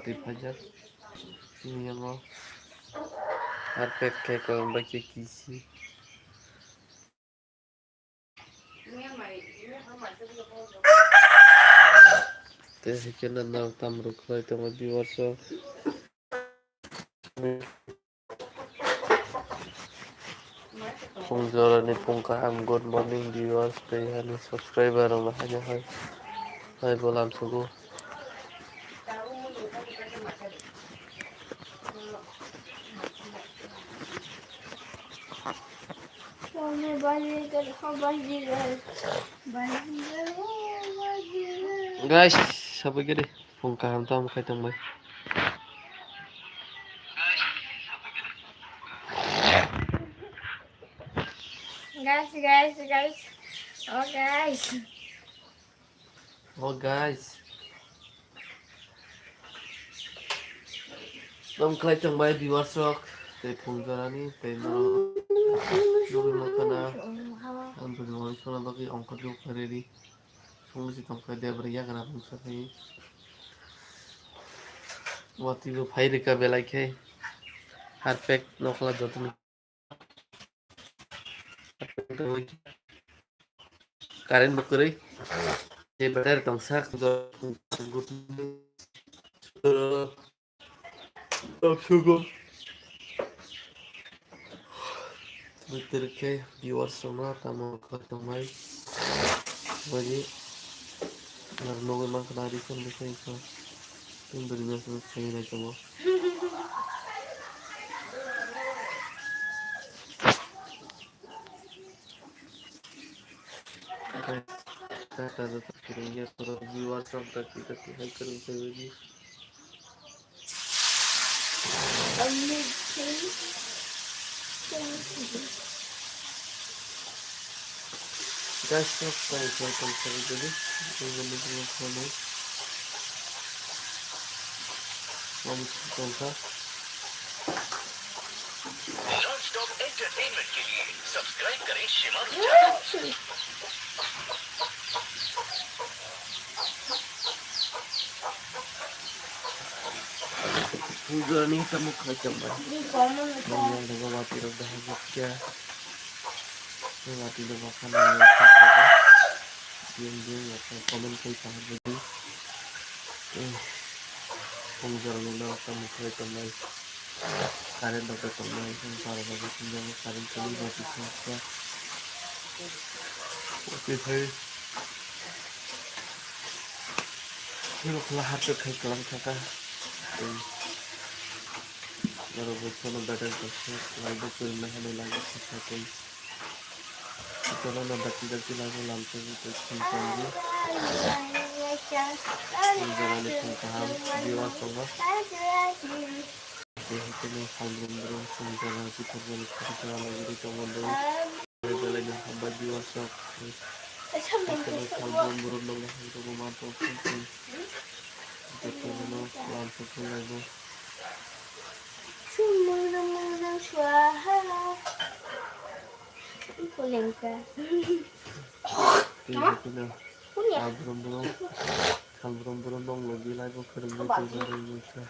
wati fajar sini yang mau arpet kayak kau baca kisi teh kena nau tamruk itu mau diwarso pungjalan pungkaham good morning viewers kayak subscriber orang hanya hai bolam subuh guys sampai gede pungkaham tam kayak tambah guys. oh guys Nam kalai tambah viewers rock teh pungjalan ini teh Nubi makana hampir nulis mana bagi ongkot juga karedi semua si tongkat dia beria kenapa musa kai wati bu phai rika belai kai harpek nokla jotun karen bakurai je benar tongsak gut sugo betul kai viewers semua tamu ketemai bagi Nubi makana di sana bisa itu yang berbiasa saya nak coba kata tetap kiranya para viewers sampai kita hai kering saya lagi guys subscribe saya jadi jangan lupa follow kami tongkat non-stop entertainment के लिए subscribe करें Shemaroo channel Enggak nih kamu kacang banget. Mau dengan mati udah habisnya. Mati udah makan apa? Diam atau komen kayak begini. Pengjalan udah kamu kacang banget. Kalian dapat teman yang para bagi tinggal kalian kali mati semua. Oke saya. Kalau kelahar tuh kayak kelang kakak. Baru bersama badan tersebut lalu permainan lagi sesuatu itu lalu tidak lalu langsung itu simpang menjalani paham jiwa semua itu nih album terus menjalani kita berjalan lagi di komodo berjalan hamba jiwa sok itu album berundang untuk memantau itu langsung lagi Murang suara Polengka. Belum dong lagi lagi kerja itu Indonesia.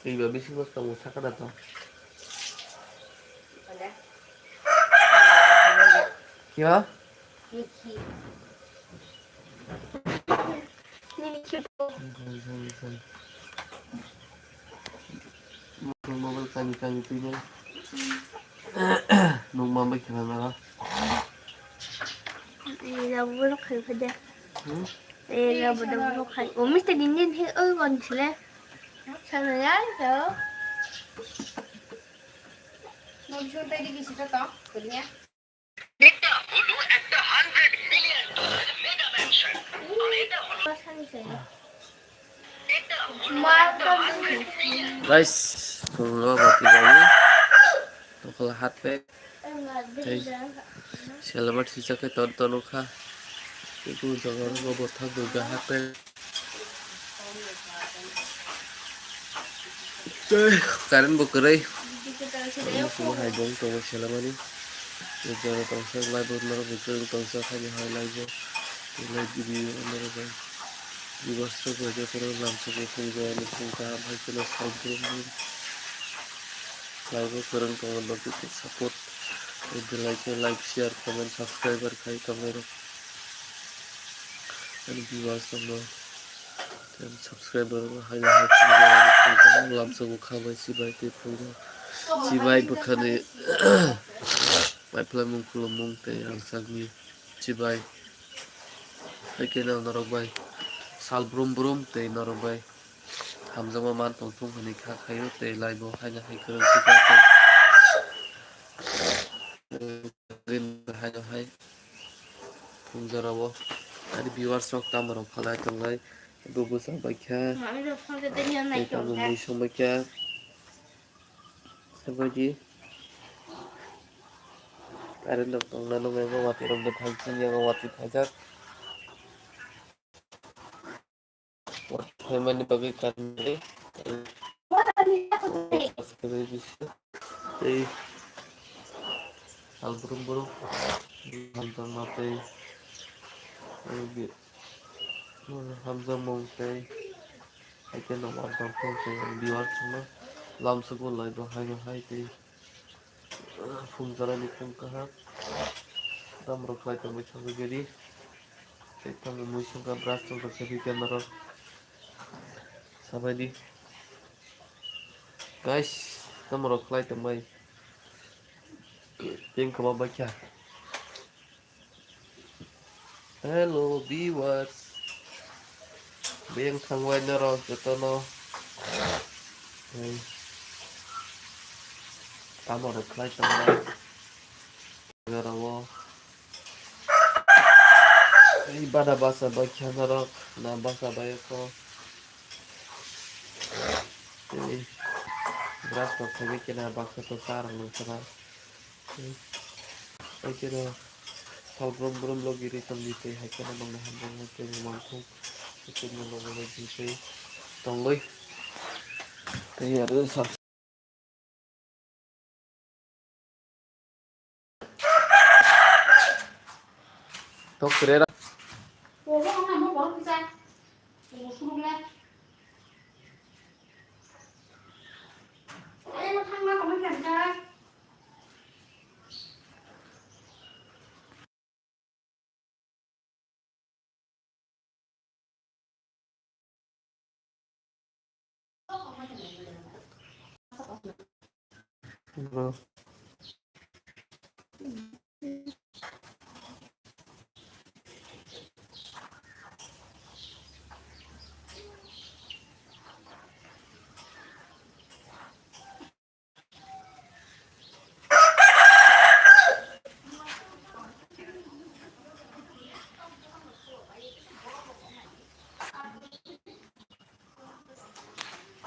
Iya bisa bos kamu sakit atau? Ya? Mobil kami punya. Nung mama gimana? Iya, bulok kayo pa dyan. Iya, bulok kayo. Mr. Dindin, kon sila. Sana yan, so. Mag-shoot tayo di kisita to. Kulinya. এটা হলো একটা 100 million dollar mega mansion আর এটা হলো Saan sa'yo? এটা হলো Marco Guys, bunga mati kami. Toko lahat pe. Hey, selamat sisa ke tonton ka. Itu jangan ngobot hak juga HP. Karen bukerai. Semua hai bong tong selamat ni. Jangan tong sa live benar betul tong sa hanya hai live. Ilai video merupakan viewers saja perlu langsung fungsinya fungsi hai kena subscribe live kurang kawan begitu support itu like share comment subscriber kai kamera dan viewers sama dan subscriber hanya fungsi langsung kawai si baik itu si baik bukan baik pelamung kulumung teh yang sagi si baik hai kena norok baik sal brum brum teh norok baik hamzama man tongtung hani kha khayo teh live hanya hai kurang juga teh rin hanya hai fungzarawo ada viewers rok tamarok khalai tanglai bubu sampai kha Mami udah phone ke tadi yang naik kamu dong, mui sampai kha sebagai ada dok tongna nong yang mati rom de thangsin yang mati thajak family bagi kan ni sebagai bisa teh al burung burung hantam mati lagi hamzah mong teh aja nomor telepon teh viewers semua langsung live hai teh fungzara ni fungkah dam roklai tambah coba jadi kita memusul ke beras untuk jadi kamera sampai di guys dam roklai tambah yang kau baca hello viewers beng thangwai naro jotono dam roklai tambah ngarawo ibadah bahasa baca naro na bahasa bayako jadi beras kau kami kena bahasa tu sarang nusra kira Thal brum brum lo giri tam di te hai kana bang nahan bang te mangkung te mo lo lo di te tong loi te ada sab tok krera Ủa, có không nó bỏ pizza? Ủa, xuống lên. Ê, nó thăng nó còn mới làm ra. bro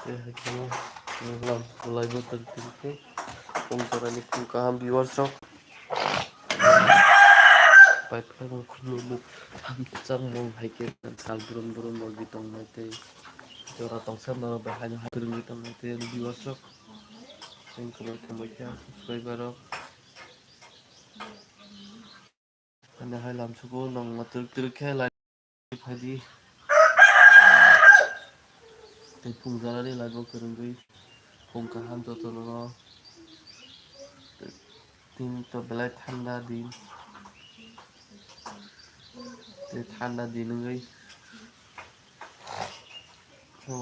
te hai kana lam mulai betul te kung cara ni kung kaham viewers rok baik kan kunu lu ham sang mong hai ke thal brum brum lo gi tong mai te jora tong sam na ba hanya hai brum gi tong mai te viewers rok yang kau tambah kya subscriber rok hanya hai lam sugo nong matur tur khe lai phadi te fungzara ni live kurungui kung kaham jotono tin to belai ঠান্ডা দিন গই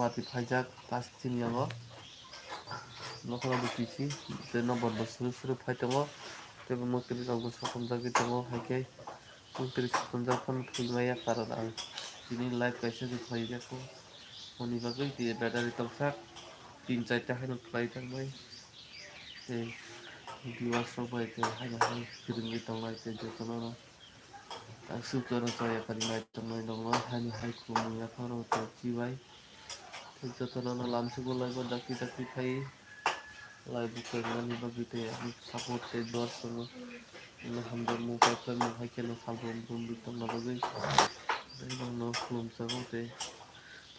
mati pajak plastin yang nokora bukisi te nomor suru phaitamo te mukti rok sakom jagi tango haike mukti sakomjak pon thulmaya karon ang tini live kaisa di phaiga ko oni bagai di battery toksak 3-4 haino khlai tangbai te viewers rok bai te haino hai kirungi tanglai te jotono super choya kari nai tanglai dongo haino hai khumya khoro te chibai jotono lamsugo laibo daki daki khai live kurangani bagi te support te dorsango hamdar mu kai mu hai kena sabum bum bitam na bagi dai no khulum sago te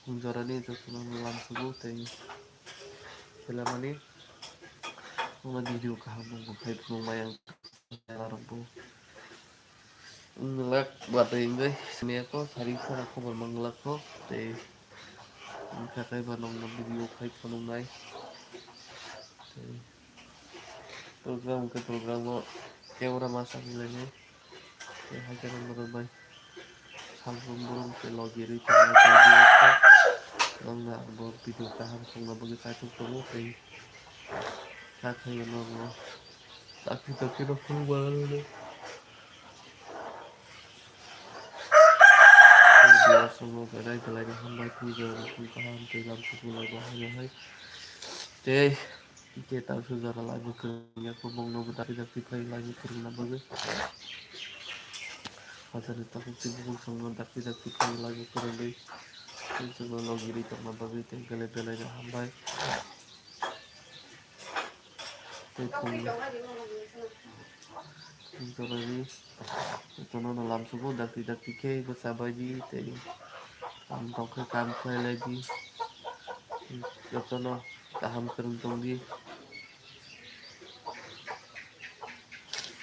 fungjarani jotono lamsugo te selamani mga video kahapon ko kahit mayang larabo Ngelak buat ini guys, sini aku hari sana aku bermanglak kok, teh kakak banong na video kay panungay, teh program ke program mo, kaya orang masak nilainya, teh hanya nang merubah, salbum burung ke logiri tengah video ko, nang na buat video kaham kung na bagi satu tunggu teh kakak yang nang tak kita perubahan. Biar semua berai belai hambai puja pun paham dalam sebulan bahaya. Teh, kita sudah lagi kerja kumong no tapi kita lagi kerja bagus. Pasal itu aku sibuk sama tapi kita lagi kerja. Itu semua lagi di tempat bagus teh belai hambai. Teh pun itu lagi. Itu nona dalam subuh tidak kita bersabaji teh. Kam kau lagi. Itu nona taham keruntung di.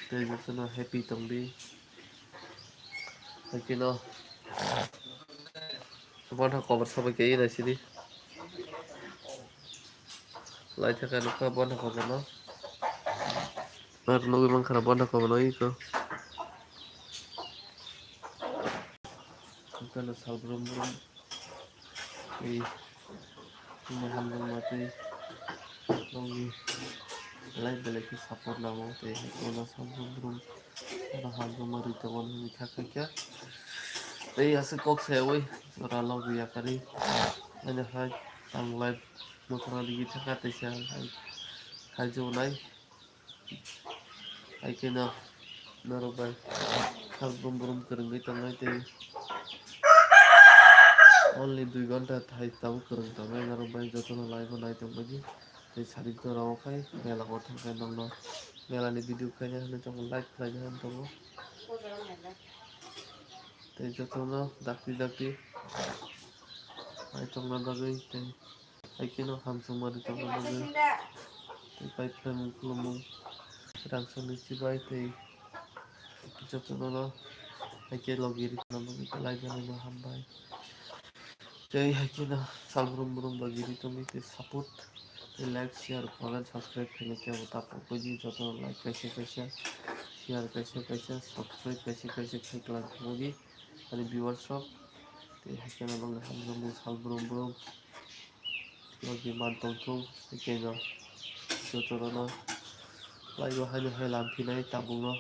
Teh itu nona happy tong di. Kino bon hakko sabay kay na sini lai thaka nuka bon hakko no mar no mang khara bon hakko no iko kana salbrum brum i ini hamdang mati nongi lai bele ki support na mo te ona salbrum brum ana hamdang mari to on ni thaka kya te ase kok se oi ora log ya kari ana hai tang lai mo thara di thaka te sia hai jo nai ai kena narobai salbrum brum kereng tangai te only 2 घन्टा Thai ताऊ kereng tangai narobai jotono live nai tong bagi te sari to raw kai mela ko thang kai nong no mela ni video kai na tong like kai na tong te jotono dakti ai tong na bagi te ai kino hamsung mari tong na bagi te pai plan kulumung rang soni chibai te jotono no ai ke logiri na bagi te live na hambai Jai hakina salbrum brum bagi itu nih support like share comment subscribe करने क्या होता है आपको जी जो तो like कैसे share कैसे subscribe कैसे click like होगी आणि viewers shop ते hakina bang हम लोग salbrum brum lagi mantong tuh hakina जो तो ना like hai lam phi nai tabung no